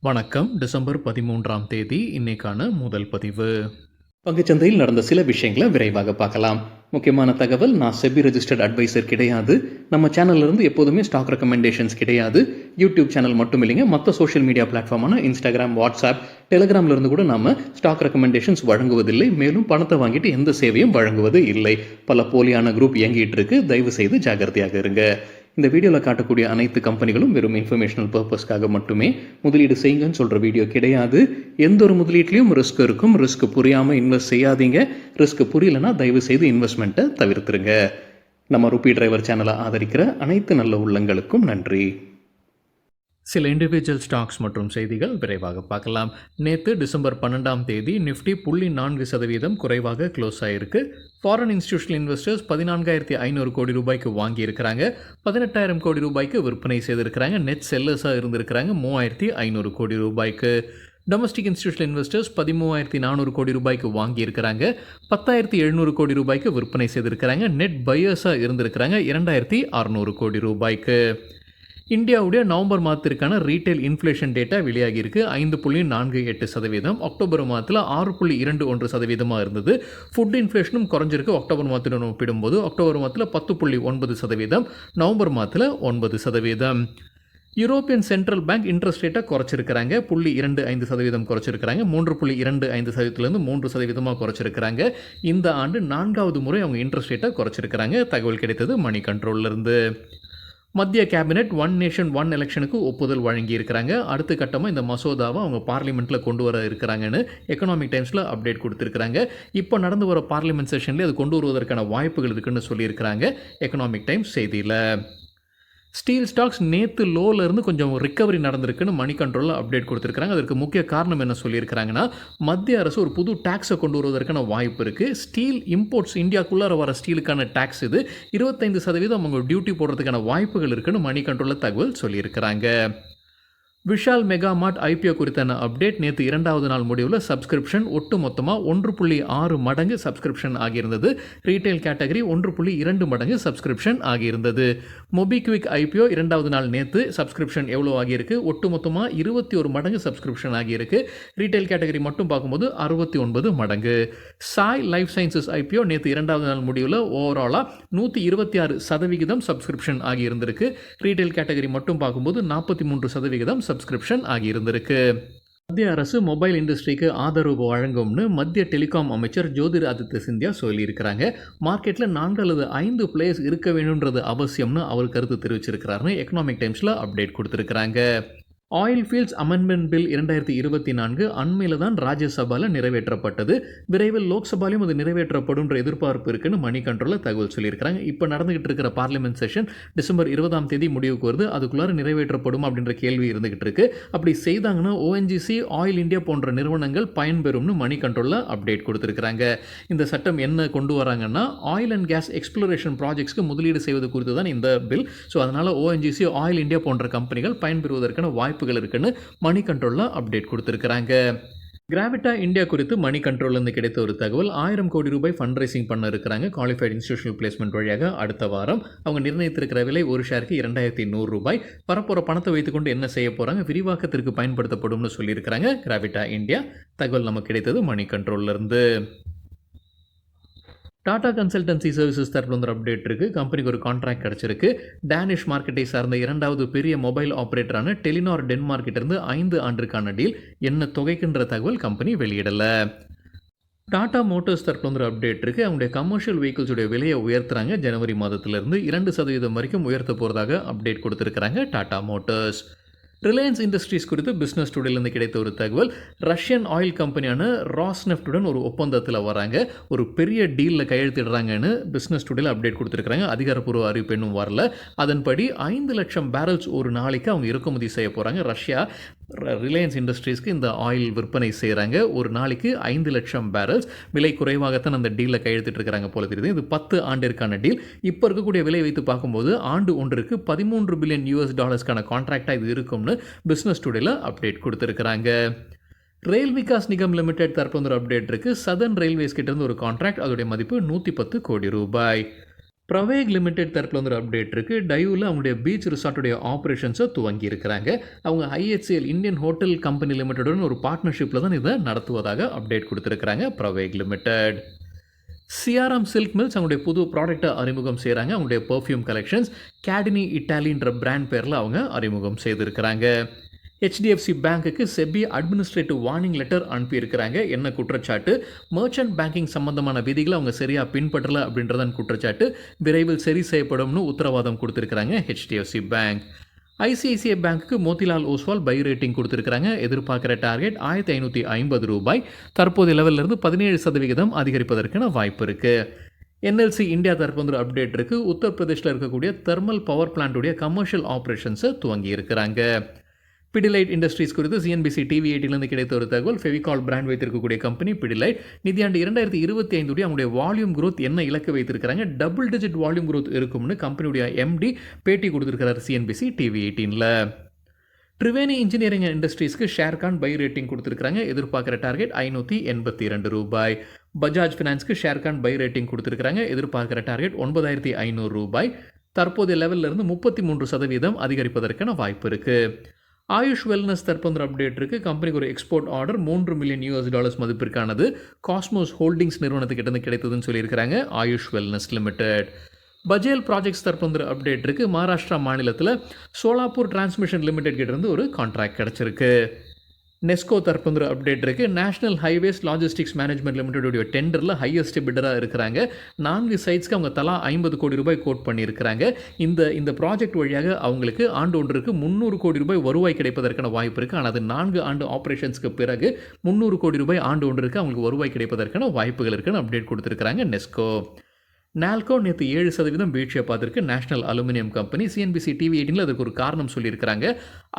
வணக்கம். டிசம்பர் 13ஆம் தேதி இன்னைக்கான முதல் பதிவு. பங்குச்சந்தையில் நடந்த சில விஷயங்களை விரைவாக பார்க்கலாம். முக்கியமான தகவல், நான் செபி ரெஜிஸ்டர்ட் அட்வைசர் கிடையாது. நம்ம சேனல்ல இருந்து எப்போதுமே ஸ்டாக் ரெக்கமெண்டேஷன்ஸ் கிடையாது. யூடியூப் சேனல் மட்டும் இல்லைங்க, மற்ற சோஷியல் மீடியா பிளாட்ஃபார்மான இன்ஸ்டாகிராம், வாட்ஸ்அப், டெலிகிராம்ல இருந்து கூட நாம ஸ்டாக் ரெக்கமெண்டேஷன்ஸ் வழங்குவதில்லை. மேலும் பணத்தை வாங்கிட்டு எந்த சேவையும் வழங்குவது இல்லை. பல போலியான குரூப் இயங்கிட்டு இருக்கு. தயவு செய்து ஜாகிரதையாக இருங்க. இந்த வீடியோவில் காட்டக்கூடிய அனைத்து கம்பெனிகளும் வெறும் இன்ஃபர்மேஷனல் பர்பஸ்க்காக மட்டுமே முதலீடு செய்யுங்கன்னு சொல்கிற வீடியோ கிடையாது. எந்த ஒரு முதலீட்லையும் ரிஸ்க் இருக்கும். ரிஸ்க் புரியாமல் இன்வெஸ்ட் செய்யாதீங்க. ரிஸ்க் புரியலன்னா தயவு செய்து இன்வெஸ்ட்மெண்ட்டை தவிர்த்துருங்க. நம்ம ருபி டிரைவர் சேனலை ஆதரிக்கிற அனைத்து நல்ல உள்ளங்களுக்கும் நன்றி. சில இண்டிவிஜுவல் ஸ்டாக்ஸ் மற்றும் செய்திகள் விரைவாக பார்க்கலாம். நேற்று டிசம்பர் 12ஆம் தேதி நிஃப்டி 0.4% குறைவாக க்ளோஸ் ஆகிருக்கு. ஃபாரின் இன்ஸ்டிடியூஷனல் இன்வெஸ்டர்ஸ் 14,500 கோடி ரூபாய்க்கு வாங்கியிருக்கிறாங்க. 18,000 கோடி ரூபாய்க்கு விற்பனை செய்திருக்கிறாங்க. நெட் செல்லர்ஸாக இருந்திருக்கிறாங்க 3,500 கோடி ரூபாய்க்கு. டொமஸ்டிக் இன்ஸ்டிடியூஷனல் இன்வெஸ்டர்ஸ் 13,400 கோடி ரூபாய்க்கு வாங்கியிருக்கிறாங்க. 10,700 கோடி ரூபாய்க்கு விற்பனை செய்திருக்கிறாங்க. நெட் பையர்ஸாக இருந்திருக்கிறாங்க 2,600 கோடி ரூபாய்க்கு. இந்தியாவுடைய நவம்பர் மாதத்திற்கான ரீட்டைல் இன்ஃப்ளேஷன் டேட்டா வெளியாகியிருக்கு. 5.48%. அக்டோபர் மாதத்தில் 6.21% இருந்தது. ஃபுட் இன்ஃப்ளேஷனும் குறைஞ்சிருக்கு. அக்டோபர் மாதத்துடன் ஒப்பிடும்போது அக்டோபர் மாதத்தில் 10.9%, நவம்பர் மாதத்தில் 9%. யூரோப்பியன் சென்ட்ரல் பேங்க் இன்ட்ரெஸ்ட் ரேட்டை குறைச்சிருக்கிறாங்க. 0.25% குறைச்சிருக்கிறாங்க. 3.25%லேருந்து 3% குறைச்சிருக்கிறாங்க. இந்த ஆண்டு 4வது முறை அவங்க இன்ட்ரெஸ்ட் ரேட்டை குறைச்சிருக்கிறாங்க. தகவல் கிடைத்தது மணி கண்ட்ரோல்லேருந்து. மத்திய கேபினெட் ஒன் நேஷன் ஒன் எலெக்ஷனுக்கு ஒப்புதல் வழங்கியிருக்கிறாங்க. அடுத்த கட்டமாக இந்த மசோதாவை அவங்க பார்லிமெண்ட்டில் கொண்டு வர இருக்கிறாங்கன்னு எக்கனாமிக் டைம்ஸில் அப்டேட் கொடுத்துருக்குறாங்க. இப்போ நடந்து வர பார்லிமெண்ட் செஷன்லேயே அது கொண்டு வருவதற்கான வாய்ப்புகள் இருக்குன்னு சொல்லியிருக்கிறாங்க எக்கனாமிக் டைம்ஸ் செய்தியில். ஸ்டீல் ஸ்டாக்ஸ் நேற்று லோலேருந்து கொஞ்சம் ரிக்கவரி நடந்திருக்குன்னு மணி கண்ட்ரோலில் அப்டேட் கொடுத்துருக்காங்க. அதற்கு முக்கிய காரணம் என்ன சொல்லியிருக்கிறாங்கன்னா, மத்திய அரசு ஒரு புது டேக்ஸை கொண்டு வருவதற்கான வாய்ப்பு இருக்குது. ஸ்டீல் இம்போர்ட்ஸ், இந்தியாவுக்குள்ளார வர ஸ்டீலுக்கான டேக்ஸ் இது 25% அவங்க டியூட்டி போடுறதுக்கான வாய்ப்புகள் இருக்குன்னு மணி கண்ட்ரோலில் தகவல் சொல்லியிருக்கிறாங்க. விஷால் மெகா மார்ட் ஐபிஓ குறித்தான அப்டேட். நேற்று 2வது நாள் முடிவில் சப்ஸ்கிரிப்ஷன் ஒட்டு மொத்தமாக 1.6 மடங்கு சப்ஸ்கிரிப்ஷன் ஆகியிருந்தது. ரீட்டைல் கேட்டகரி 1.2 மடங்கு சப்ஸ்கிரிப்ஷன் ஆகியிருந்தது. மொபிக்விக் ஐபிஓ 2வது நாள் நேற்று சப்ஸ்கிரிப்ஷன் எவ்வளோ ஆகியிருக்கு? ஒட்டு மொத்தமாக 21 மடங்கு சப்ஸ்கிரிப்ஷன் ஆகியிருக்கு. ரீட்டைல் கேட்டகரி மட்டும் பார்க்கும்போது 69 மடங்கு. சாய் லைஃப் சயின்சஸ் ஐபிஓ நேற்று 2வது நாள் முடிவில் ஓவராலாக 126% சப்ஸ்கிரிப்ஷன் ஆகியிருந்திருக்கு. ரீட்டைல் கேட்டகரி மட்டும் பார்க்கும்போது 43% சப்ஸ்கிரிப்ஷன் ஆகியிருந்திருக்கு. மத்திய அரசு மொபைல் இண்டஸ்ட்ரிக்கு ஆதரவு வழங்கும்னு மத்திய டெலிகாம் அமைச்சர் ஜோதிர் ஆதித்ய சிந்தியா சொல்லியிருக்கிறாங்க. மார்க்கெட்டில் 4 அல்லது 5 பிளேயர்ஸ் இருக்க வேணுன்றது அவசியம்னு அவர் கருத்து தெரிவிச்சிருக்கிறாருன்னு எக்கனாமிக் டைம்ஸில் அப்டேட் கொடுத்துருக்குறாங்க. ஆயில் ஃபீல்ட்ஸ் அமெண்ட்மெண்ட் பில் 2024 அண்மையில் தான் ராஜ்யசபாவில் நிறைவேற்றப்பட்டது. விரைவில் லோக்சபாலையும் அது நிறைவேற்றப்படும் எதிர்பார்ப்பு இருக்குன்னு மணி கண்ட்ரோலில் தகவல் சொல்லியிருக்கிறாங்க. இப்போ நடந்துகிட்டு இருக்கிற பார்லிமெண்ட் செஷன் டிசம்பர் 20ஆம் தேதி முடிவுக்கு வருது. அதுக்குள்ளார நிறைவேற்றப்படும் அப்படின்ற கேள்வி இருந்துகிட்டு இருக்கு. அப்படி செய்தாங்கன்னா ஓஎன்ஜிசி, ஆயில் இந்தியா போன்ற நிறுவனங்கள் பயன்பெறும்னு மணி கண்ட்ரோலில் அப்டேட் கொடுத்துருக்குறாங்க. இந்த சட்டம் என்ன கொண்டு வராங்கன்னா, ஆயில் அண்ட் கேஸ் எக்ஸ்ப்ளோரேஷன் ப்ராஜெக்ட்ஸ்க்கு முதலீடு செய்வது குறித்து தான் இந்த பில். ஸோ அதனால் ஓஎன்ஜிசி, ஆயில் இந்தியா போன்ற கம்பெனிகள் பயன்பெறுவதற்கான வாய்ப்புகள் இருக்குன்னு மணி கண்ட்ரோலில் அப்டேட் கொடுத்துருக்குறாங்க. கிராவிட்டா இந்தியா குறித்து மணி கண்ட்ரோல்லேருந்து கிடைத்த ஒரு தகவல், 1000 கோடி ரூபாய் ஃபண்ட் ரைசிங் பண்ண இருக்கிறாங்க குவாலிஃபைடு இன்ஸ்டிடியூஷனல் பிளேஸ்மெண்ட் வழியாக. அடுத்த வாரம் அவங்க நிர்ணயித்திருக்கிற விலை ஒரு ஷேருக்கு 2,100 ரூபாய். வரப்போகிற பணத்தை வைத்துக்கொண்டு என்ன செய்ய போகிறாங்க, விரிவாக்கத்திற்கு பயன்படுத்தப்படும்னு சொல்லியிருக்கிறாங்க கிராவிட்டா இந்தியா. தகவல் நமக்கு கிடைத்தது மணி கண்ட்ரோல்லேருந்து. டாடா கன்சல்டன்சி சர்வீசஸ் தரப்பில் வந்து அப்டேட் இருக்குது. கம்பெனிக்கு ஒரு கான்ட்ராக்ட் கிடச்சிருக்கு. டேனிஷ் மார்க்கெட்டை சார்ந்த 2வது பெரிய மொபைல் ஆப்ரேட்டரான டெலினார் டென்மார்க்கிட்டிருந்து 5 ஆண்டிற்கான டீல். என்ன தொகைக்குன்ற தகவல் கம்பெனி வெளியிடலை. டாடா மோட்டார்ஸ் தரப்பில் வந்து அப்டேட் இருக்குது. அவங்களுடைய கமர்ஷியல் வெஹிக்கிள்ஸுடைய விலையை உயர்த்துறாங்க. ஜனவரி மாதத்திலிருந்து 2% வரைக்கும் உயர்த்த போகிறதாக அப்டேட் கொடுத்துருக்குறாங்க டாடா மோட்டார்ஸ். ரிலையன்ஸ் இண்டஸ்ட்ரீஸ் குறித்து பிஸ்னஸ் டுடேலேருந்து கிடைத்த ஒரு தகவல், ரஷ்யன் ஆயில் கம்பெனியான ராஸ்நெஃப்ட்டுடன் ஒரு ஒப்பந்தத்தில் வராங்க. ஒரு பெரிய டீலில் கையெழுத்திடுறாங்கன்னு பிஸ்னஸ் டுடேல அப்டேட் கொடுத்துருக்குறாங்க. அதிகாரப்பூர்வ அறிவிப்பு இன்னும் வரல. அதன்படி 5 லட்சம் பேரல்ஸ் ஒரு நாளைக்கு அவங்க இறக்குமதி செய்ய போகிறாங்க. ரஷ்யா ரிலையன்ஸ் இண்டஸ்ட்ரீஸ்க்கு இந்த ஆயில் விற்பனை செய்கிறாங்க. ஒரு நாளைக்கு 5 லட்சம் பேரல்ஸ். விலை குறைவாகத்தான் அந்த டீலில் கையெழுத்திட்டு இருக்கிறாங்க போல தெரியுது. இது 10 ஆண்டிற்கான டீல். இப்போ இருக்கக்கூடிய விலை வைத்து பார்க்கும்போது ஆண்டு ஒன்றுக்கு $13 பில்லியன் கான்ட்ராக்டாக இது இருக்கும்னு பிஸ்னஸ் டுடேல அப்டேட் கொடுத்துருக்குறாங்க. ரயில் விகாஸ் நிகம் லிமிடெட் தரப்பு ஒரு அப்டேட் இருக்குது. சதர்ன் ரயில்வேஸ் கிட்டேருந்து ஒரு கான்ட்ராக்ட், அதோடைய மதிப்பு 110 கோடி ரூபாய். ப்ரவேக் லிமிடெட் தரப்பில் வந்து ஒரு அப்டேட் இருக்குது. டையூவில் அவங்களுடைய பீச் ரிசார்ட்டுடைய ஆப்ரேஷன்ஸை துவங்கி இருக்கிறாங்க. அவங்க IHCL இந்தியன் ஹோட்டல் கம்பெனி லிமிடெடுடன் ஒரு பார்ட்னர்ஷிப்பில் தான் இதை நடத்துவதாக அப்டேட் கொடுத்துருக்குறாங்க ப்ரவேக் லிமிடெட். சிஆர்எம் சில்க் மில்ஸ் அவங்களுடைய புது ப்ராடக்ட்டை அறிமுகம் செய்கிறாங்க. அவங்களுடைய பர்ஃப்யூம் கலெக்ஷன்ஸ் கேடினி இட்டாலின்ற பிராண்ட் பேரில் அவங்க அறிமுகம் செய்திருக்கிறாங்க. HDFC பேங்க்குக்கு செபி அட்மினிஸ்ட்ரேட்டிவ் வார்னிங் லெட்டர் அனுப்பியிருக்கிறாங்க. என்ன குற்றச்சாட்டு? மர்ச்சன்ட் பேங்கிங் சம்பந்தமான விதிகளை அவங்க சரியாக பின்பற்றலை அப்படின்றதான் குற்றச்சாட்டு. விரைவில் சரி செய்யப்படும்னு உத்தரவாதம் கொடுத்துருக்கிறாங்க HDFC பேங்க். ICICI பேங்க்குக்கு மோதிலால் ஓஸ்வால் பை ரேட்டிங் கொடுத்துருக்காங்க. எதிர்பார்க்குற டார்கெட் ₹1550. தற்போதைய லெவலிருந்து 17% அதிகரிப்பதற்கான வாய்ப்பு இருக்குது. NLC இந்தியா தரப்பு வந்து அப்டேட் இருக்குது. உத்தரப்பிரதேசில் இருக்கக்கூடிய தெர்மல் பவர் பிளான்ட்டுடைய கமர்ஷியல் ஆப்ரேஷன்ஸை துவங்கி இருக்கிறாங்க. பிடிலைட் இண்டஸ்ட்ரீஸ் குறித்து CNBC TV 18 கிடைத்த ஒரு தகவல். ஃபெவிகால் பிராண்ட் வைத்திருக்கக்கூடிய கம்பெனி பிடிலைட் நிதியாண்டு 2025 அவங்களுடைய வால்யூம் growth என்ன இலக்கு வைத்திருக்கிறாங்க? டபுள் டிஜிட் வால்யூம் growth இருக்கும்னு கம்பெனியுடைய MD பேட்டி கொடுத்துருக்கிறார் CNBC TV 18ல. ட்ரிவேணி இன்ஜினியரிங் இண்டஸ்ட்ரீஸ்க்கு ஷேர்கான் பை ரேட்டிங் கொடுத்துருக்காங்க. எதிர்பார்க்குற டார்கெட் ₹582. பஜாஜ் ஃபினான்ஸ்க்கு ஷேர்கான் பை ரேட்டிங் கொடுத்துருக்காங்க. எதிர்பார்க்குற டார்கெட் ₹9,500. தற்போதைய லெவலில் இருந்து 33% அதிகரிப்பதற்கான வாய்ப்பு இருக்குது. ஆயுஷ் வெல்னஸ் தரப்பு அப்டேட் இருக்குது. கம்பெனிக்கு ஒரு எக்ஸ்போர்ட் ஆர்டர் $3 மில்லியன் மதிப்பிற்கானது காஸ்மோஸ் ஹோல்டிங்ஸ் நிறுவனத்துக்கிட்ட கிடைத்ததுன்னு சொல்லியிருக்கிறாங்க Ayush wellness limited. Bajel projects தரப்பு அப்டேட் இருக்குது. மகாராஷ்டிரா மாநிலத்தில் சோலாப்பூர் டிரான்ஸ்மிஷன் லிமிடெட் கிட்டேருந்து ஒரு கான்ட்ராக்ட் கிடச்சிருக்கு. நெஸ்கோ தரப்பு அப்டேட் இருக்குது. நேஷனல் ஹைவேஸ் லாஜிஸ்டிக்ஸ் மேனேஜ்மெண்ட் லிமிடெடுடைய டெண்டரில் ஹையஸ்ட் பிட்டராக இருக்கிறாங்க. 4 சைட்ஸ்க்கு அவங்க தலா ₹50 கோடி கோட் பண்ணியிருக்கிறாங்க. இந்த ப்ராஜெக்ட் வழியாக அவங்களுக்கு ஆண்டு ஒன்றுக்கு ₹300 கோடி வருவாய் கிடைப்பதற்கான வாய்ப்பு இருக்குது. ஆனால் அது 4 ஆண்டு ஆப்ரேஷன்ஸ்க்கு பிறகு ₹300 கோடி ஆண்டு ஒன்றுக்கு அவங்களுக்கு வருவாய் கிடைப்பதற்கான வாய்ப்புகள் இருக்குன்னு அப்டேட் கொடுத்துருக்காங்க நெஸ்கோ. நால்கோ நேற்று 7% வீழ்ச்சியை பார்த்துருக்கு. National aluminium company CNBC TV 18ல் அதுக்கு ஒரு காரணம் சொல்லியிருக்கிறாங்க.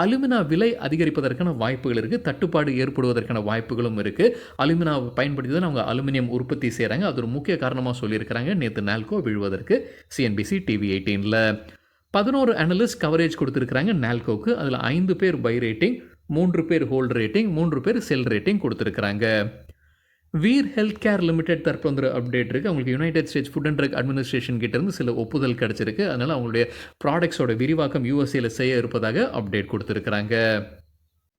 அலுமினா விலை அதிகரிப்பதற்கான வாய்ப்புகள் இருக்குது. தட்டுப்பாடு ஏற்படுவதற்கான வாய்ப்புகளும் இருக்குது. அலுமினாவை பயன்படுத்தி தான் அவங்க அலுமினியம் உற்பத்தி செய்கிறாங்க. அது ஒரு முக்கிய காரணமாக சொல்லியிருக்கிறாங்க நேற்று NALCO விழுவதற்கு CNBC TV 18ல். 11 analyst coverage கொடுத்துருக்குறாங்க நால்கோவுக்கு. அதில் 5 பேர் பை ரேட்டிங், 3 பேர் ஹோல்ட் ரேட்டிங், 3 பேர் செல் ரேட்டிங் கொடுத்துருக்குறாங்க. வீர் ஹெல்த் கேர் லிமிடெட் தரப்பு வந்து அப்டேட் இருக்குது. அவங்களுக்கு United States Food and Drug Administration கிட்டேருந்து சில ஒப்புதல் கிடச்சிருக்கு. அதனால் அவங்களுடைய ப்ராடக்ட்ஸோட விரிவாக்கம் USAல செய்ய இருப்பதாக அப்டேட் கொடுத்துருக்குறாங்க.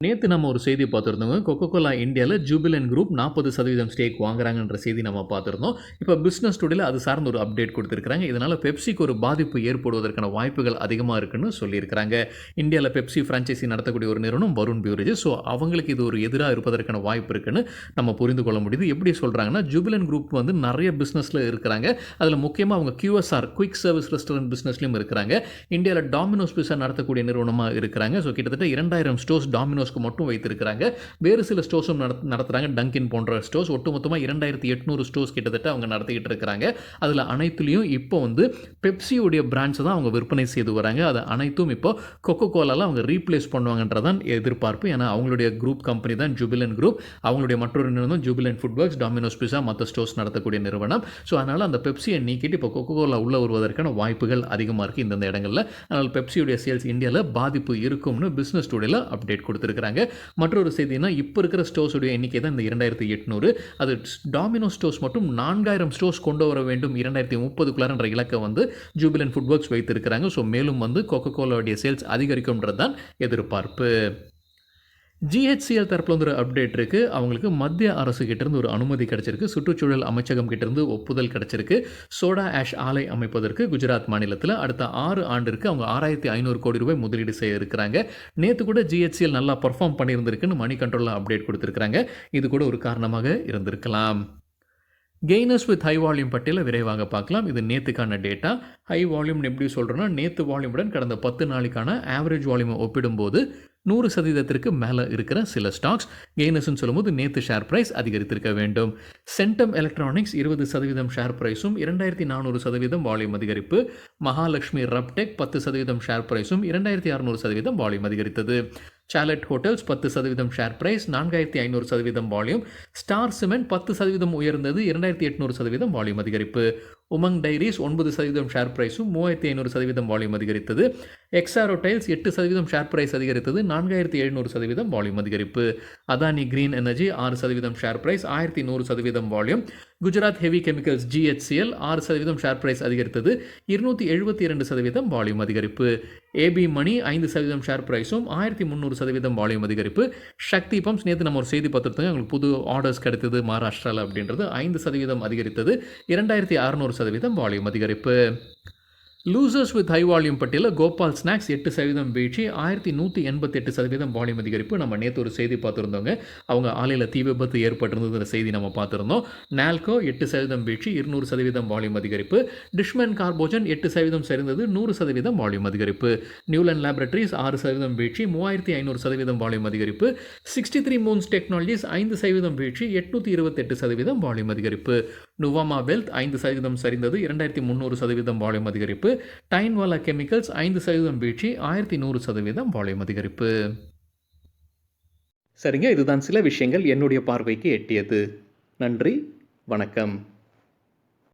நேற்று நம்ம ஒரு செய்தி பார்த்துருந்தோங்க. கொக்கோகோலா இந்தியாவில் ஜூபிலண்ட் குரூப் 40% ஸ்டேக் வாங்குறாங்கன்ற செய்தி நம்ம பார்த்துருந்தோம். இப்போ பிஸ்னஸ் டுடேல அது சார்ந்த ஒரு அப்டேட் கொடுத்துருக்காங்க. இதனால் பெப்சிக்கு ஒரு பாதிப்பு ஏற்படுவதற்கான வாய்ப்புகள் அதிகமாக இருக்குன்னு சொல்லியிருக்கிறாங்க. இந்தியாவில் பெப்சி ஃப்ரான்ச்சைசி நடத்தக்கூடிய ஒரு நிறுவனம் வருண் பியூரேஜ். ஸோ அவங்களுக்கு இது ஒரு எதிராக இருப்பதற்கான வாய்ப்பு இருக்குன்னு நம்ம புரிந்து கொள்ள முடியுது. எப்படி சொல்கிறாங்கன்னா, ஜூபிலண்ட் குரூப் வந்து நிறைய பிஸ்னஸில் இருக்கிறாங்க. அதில் முக்கியமாக அவங்க QSR குயிக் சர்வீஸ் ரெஸ்டாரண்ட் பிஸ்னஸ்லையும் இருக்கிறாங்க. இந்தியாவில் டாமினோஸ் பிஸா நடத்தக்கூடிய நிறுவனமாக இருக்கிறாங்க. ஸோ கிட்டத்தட்ட 2000 ஸ்டோர்ஸ் டாமினோஸ் மட்டும் வைத்திருக்கிறாங்க. வேறு சில ஸ்டோர்ஸும் நடத்துறாங்க. டங்கின் போன்ற ஸ்டோர்ஸ் ஒட்டுமொத்தமாக 2800 ஸ்டோர்ஸ் கிட்டத்தட்ட அவங்க நடத்திக்கிட்டு இருக்கிறாங்க. அதில் அனைத்துலேயும் இப்போ வந்து பெப்சியோடைய பிராண்ட்ஸ் தான் அவங்க விற்பனை செய்து வராங்க. அது அனைத்தும் இப்போ கொக்கோ கோலாவில் அவங்க ரீப்ளேஸ் பண்ணுவாங்கன்றதான் எதிர்பார்ப்பு. ஏன்னா அவங்களுடைய குரூப் கம்பெனி தான் ஜூபிலண்ட் குரூப். அவங்களுடைய மற்றொரு நிறுவனம் Jubilant food works, Domino's pizza மற்ற ஸ்டோர்ஸ் நடத்தக்கூடிய நிறுவனம். ஸோ அதனால் அந்த பெப்சியை நீக்கிட்டு இப்போ கொக்கோ கோலா உள்ள வருவதற்கான வாய்ப்புகள் அதிகமாக இருக்குது இந்தந்த இடங்களில். அதனால் பெப்சியோடைய சேல்ஸ் இந்தியாவில் பாதிப்பு இருக்கும்னு பிஸ்னஸ் டுடேல அப்டேட் கொடுத்துருக்காங்க. மற்றொரு செய்தினா, இப்போ இருக்கிற ஸ்டோர்ஸுடைய எண்ணிக்கை தான் இந்த 2800. அது டாமினோஸ் ஸ்டோர்ஸ் மட்டும் 4000 ஸ்டோர்ஸ் கொண்டு வர வேண்டும் 2030 இலக்கை வந்து ஜூபிலண்ட் ஃபுட் ஒர்க்ஸ் வைத்திருக்கிறாங்க. ஸோ மேலும் வந்து கொக்கோ கோலாவுடைய சேல்ஸ் அதிகரிக்கும்ன்றது தான் எதிர்பார்ப்பு. GHCL தரப்பில் வந்து ஒரு அப்டேட் இருக்குது. அவங்களுக்கு மத்திய அரசு கிட்டேருந்து ஒரு அனுமதி கிடச்சிருக்கு. சுற்றுச்சூழல் அமைச்சகம் கிட்டேருந்து ஒப்புதல் கிடச்சிருக்கு. சோடா ஆஷ் ஆலை அமைப்பதற்கு குஜராத் மாநிலத்தில் அடுத்த 6 ஆண்டிற்கு அவங்க ₹6500 கோடி முதலீடு செய்ய இருக்கிறாங்க. நேற்று கூட GHCL நல்லா பர்ஃபார்ம் பண்ணியிருந்திருக்குன்னு மணி கண்ட்ரோலில் அப்டேட் கொடுத்துருக்காங்க. இது கூட ஒரு காரணமாக இருந்திருக்கலாம். கெய்னர்ஸ் வித் ஹை வால்யூம் பட்டியலை விரைவாக பார்க்கலாம். இது நேற்றுக்கான டேட்டா. ஹை வால்யூம்னு எப்படி சொல்கிறோன்னா, நேற்று வால்யூமுடன் கடந்த 10 நாளைக்கான ஆவரேஜ் வால்யூமை ஒப்பிடும்போது 100%க்கு மேலே இருக்கிற சில ஸ்டாக்ஸ். கெய்னர்ஸ்னு சொல்லும்போது நேற்று ஷேர் ப்ரைஸ் அதிகரித்திருக்க வேண்டும். சென்டம் எலக்ட்ரானிக்ஸ் 20% ஷேர் ப்ரைஸும் 2400% வால்யூம் அதிகரிப்பு. மகாலட்சுமி ரப்டெக் 10% ஷேர் ப்ரைஸும் 2600% வால்யூம் அதிகரித்தது. Chalet Hotels 10% share price, 4500% volume. Star Cement 10% உயர்ந்தது, 2800% வால்யூம் அதிகரிப்பு. உமங் டைரிஸ் 9% ஷேர் ப்ரைஸும் 3500% வால்யூம் அதிகரித்தது. எக்ஸாரோ டைல்ஸ் 8% ஷேர் ப்ரைஸ் அதிகரித்தது, 4700% வால்யூம் அதிகரிப்பு. Adani Green Energy 6% share price, 1100% volume. Gujarat Heavy Chemicals GHCL 6% share price அதிகரித்தது, 272% வால்யூம் அதிகரிப்பு. ஏபி மணி 5% ஷேர் பிரைஸும் 1300% வால்யூம் அதிகரிப்பு. சக்தி பம்ப்ஸ் நேற்று நம்ம ஒரு செய்தி பார்த்துருந்தோம், அவங்களுக்கு புது ஆர்டர்ஸ் கிடைத்தது மகாராஷ்டிராவில் அப்படின்றது, 5% அதிகரித்தது, 2600% வால்யூம் அதிகரிப்பு. லூசர்ஸ் வித் ஹை வால்யூம் பட்டியலில் கோபால் ஸ்நாக்ஸ் 8% வீழ்ச்சி, 1188% வால்யூம் அதிகரிப்பு. நம்ம நேற்று ஒரு செய்தி பார்த்துருந்தோங்க, அவங்க ஆலையில் தீ விபத்து ஏற்பட்டிருந்தது செய்தி நம்ம பார்த்துருந்தோம். நால்கோ 8% வீழ்ச்சி, 200% வால்யூம் அதிகரிப்பு. டிஷ்மன் கார்போஜன் 8% சரிந்தது, 100% வால்யூம் அதிகரிப்பு. நியூலன் லேபரட்டரிஸ் 6% வீழ்ச்சி, 3500% வால்யூம் அதிகரிப்பு. 63 மூன்ஸ் டெக்னாலஜிஸ் 5% வீழ்ச்சி, 828% வால்யூம் அதிகரிப்பு. நுவாமா வெல்த் 5% சரிந்தது, 2300% வால்யூம் அதிகரிப்பு. டைன்வாலா கெமிக்கல்ஸ் 5% வீழ்ச்சி, 1100% வால்யூம் அதிகரிப்பு. சரிங்க, இதுதான் சில விஷயங்கள் என்னுடைய பார்வைக்கு எட்டியது. நன்றி, வணக்கம்.